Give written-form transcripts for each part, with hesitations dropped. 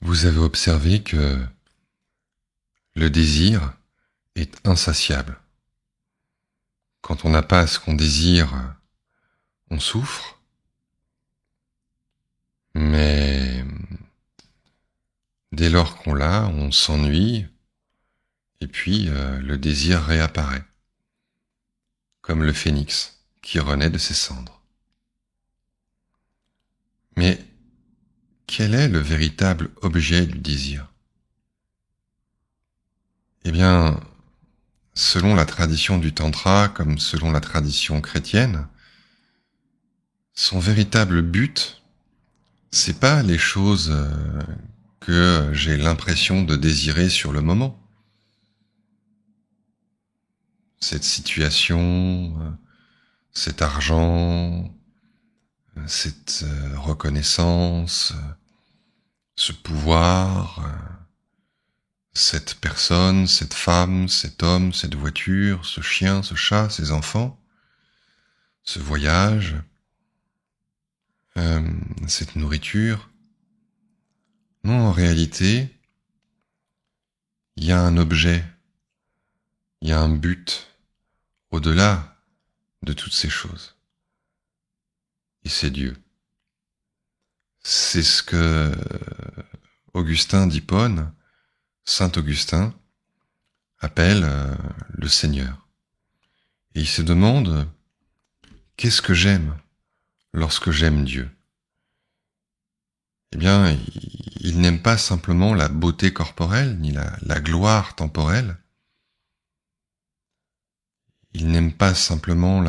Vous avez observé que le désir est insatiable. Quand on n'a pas ce qu'on désire, on souffre, mais dès lors qu'on l'a, on s'ennuie, et puis le désir réapparaît, comme le phénix qui renaît de ses cendres. Mais quel est le véritable objet du désir ? Eh bien, selon la tradition du Tantra, comme selon la tradition chrétienne, son véritable but, c'est pas les choses que j'ai l'impression de désirer sur le moment. Cette situation, cet argent, cette reconnaissance, ce pouvoir, cette personne, cette femme, cet homme, cette voiture, ce chien, ce chat, ces enfants, ce voyage, cette nourriture. Non, en réalité, il y a un objet, il y a un but au-delà de toutes ces choses. Et c'est Dieu. C'est ce que Augustin d'Hippone, Saint Augustin, appelle le Seigneur. Et il se demande, qu'est-ce que j'aime lorsque j'aime Dieu ? Eh bien, il n'aime pas simplement la beauté corporelle, ni la gloire temporelle. Il n'aime pas seulement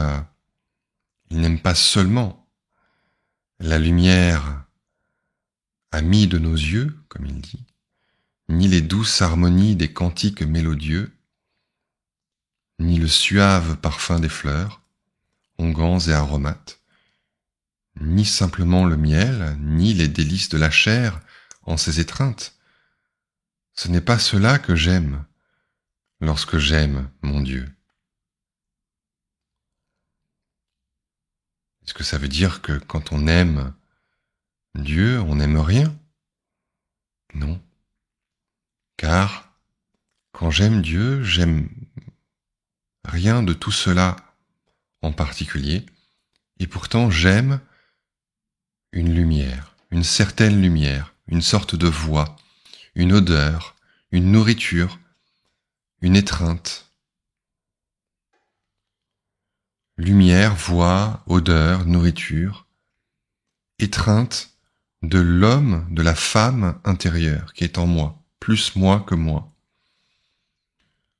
la lumière amie de nos yeux, comme il dit, ni les douces harmonies des cantiques mélodieux, ni le suave parfum des fleurs, onguents et aromates, ni simplement le miel, ni les délices de la chair en ses étreintes. Ce n'est pas cela que j'aime lorsque j'aime mon Dieu. Est-ce que ça veut dire que quand on aime Dieu, on n'aime rien ? Non. Car quand j'aime Dieu, j'aime rien de tout cela en particulier, et pourtant j'aime une lumière, une certaine lumière, une sorte de voix, une odeur, une nourriture, une étreinte. Lumière, voix, odeur, nourriture, étreinte de l'homme, de la femme intérieure qui est en moi, plus moi que moi.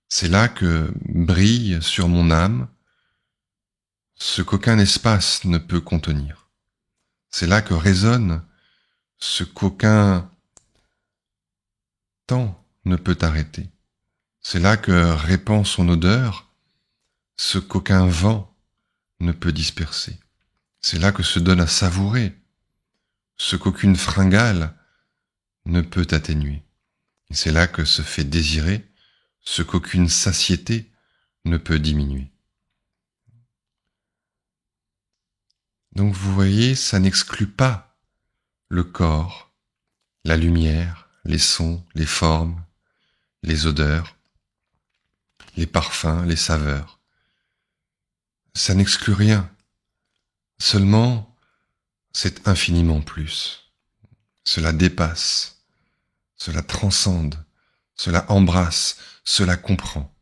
C'est là que brille sur mon âme ce qu'aucun espace ne peut contenir. C'est là que résonne ce qu'aucun temps ne peut arrêter. C'est là que répand son odeur ce qu'aucun vent ne peut disperser. C'est là que se donne à savourer ce qu'aucune fringale ne peut atténuer. Et c'est là que se fait désirer ce qu'aucune satiété ne peut diminuer. Donc vous voyez, ça n'exclut pas le corps, la lumière, les sons, les formes, les odeurs, les parfums, les saveurs. Ça n'exclut rien. Seulement, c'est infiniment plus. Cela dépasse, cela transcende, cela embrasse, cela comprend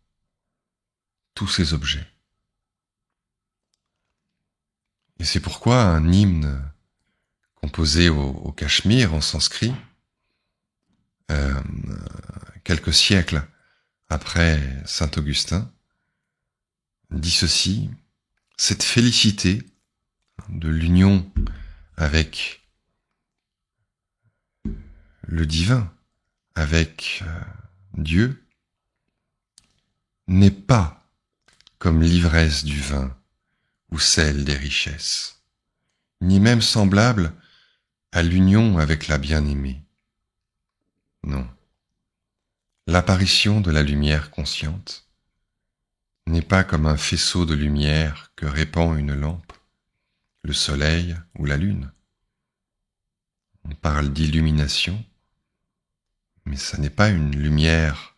tous ces objets. Et c'est pourquoi un hymne composé au Cachemire en sanskrit, quelques siècles après saint Augustin, dit ceci: cette félicité de l'union avec le divin, avec Dieu, n'est pas comme l'ivresse du vin ou celle des richesses, ni même semblable à l'union avec la bien-aimée. Non. L'apparition de la lumière consciente n'est pas comme un faisceau de lumière que répand une lampe, le soleil ou la lune. On parle d'illumination, mais ça n'est pas une lumière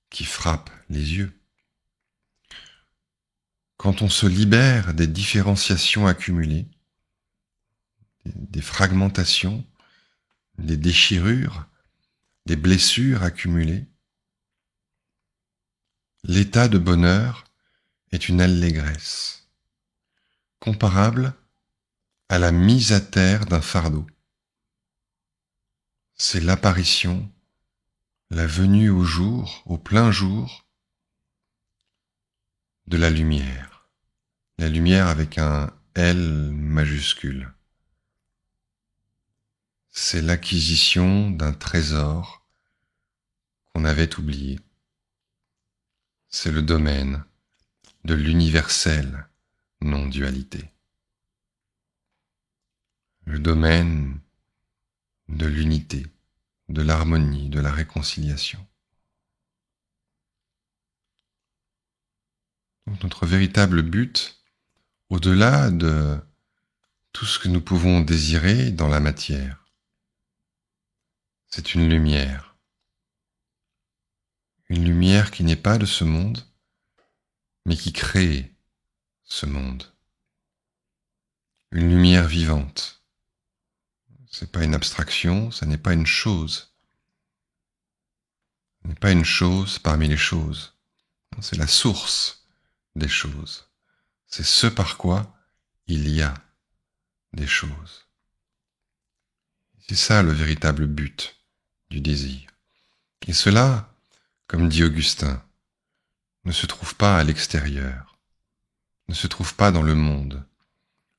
qui frappe les yeux. Quand on se libère des différenciations accumulées, des fragmentations, des déchirures, des blessures accumulées, l'état de bonheur est une allégresse, comparable à la mise à terre d'un fardeau. C'est l'apparition, la venue au jour, au plein jour, de la lumière avec un L majuscule. C'est l'acquisition d'un trésor qu'on avait oublié. C'est le domaine de l'universelle non-dualité. Le domaine de l'unité, de l'harmonie, de la réconciliation. Donc notre véritable but, au-delà de tout ce que nous pouvons désirer dans la matière, c'est une lumière qui n'est pas de ce monde, mais qui crée ce monde. Une lumière vivante. C'est pas une abstraction, ça n'est pas une chose. Ce n'est pas une chose parmi les choses. C'est la source des choses. C'est ce par quoi il y a des choses. C'est ça le véritable but du désir. Et cela, comme dit Augustin, ne se trouve pas à l'extérieur, ne se trouve pas dans le monde.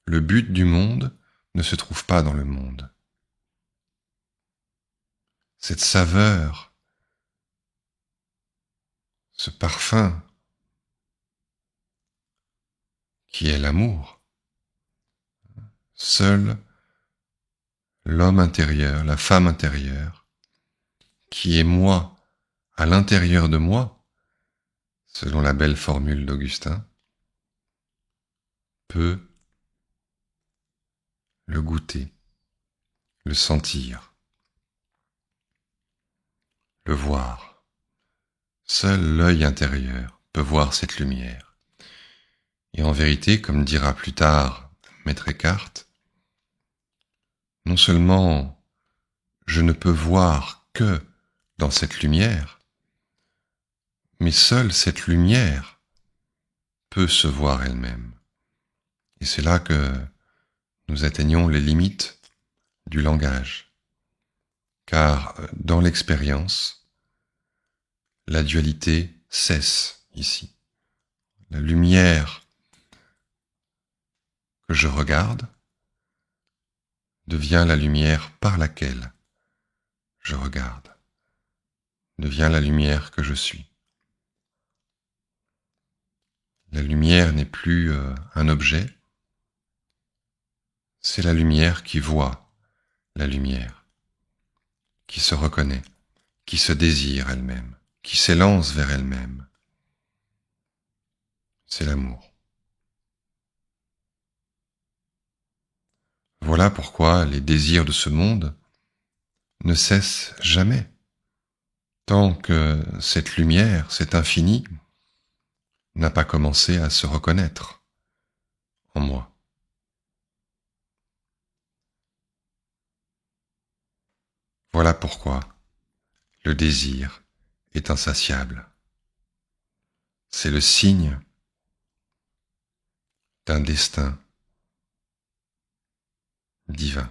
Le but du monde ne se trouve pas dans le monde. Cette saveur, ce parfum qui est l'amour, seul l'homme intérieur, la femme intérieure, qui est moi à l'intérieur de moi, selon la belle formule d'Augustin, peut le goûter, le sentir, le voir. Seul l'œil intérieur peut voir cette lumière. Et en vérité, comme dira plus tard Maître Eckhart, non seulement je ne peux voir que dans cette lumière, mais seule cette lumière peut se voir elle-même. Et c'est là que nous atteignons les limites du langage. Car dans l'expérience, la dualité cesse ici. La lumière que je regarde devient la lumière par laquelle je regarde, devient la lumière que je suis. La lumière n'est plus un objet, c'est la lumière qui voit la lumière, qui se reconnaît, qui se désire elle-même, qui s'élance vers elle-même. C'est l'amour. Voilà pourquoi les désirs de ce monde ne cessent jamais, tant que cette lumière, cet infini, n'a pas commencé à se reconnaître en moi. Voilà pourquoi le désir est insatiable. C'est le signe d'un destin divin.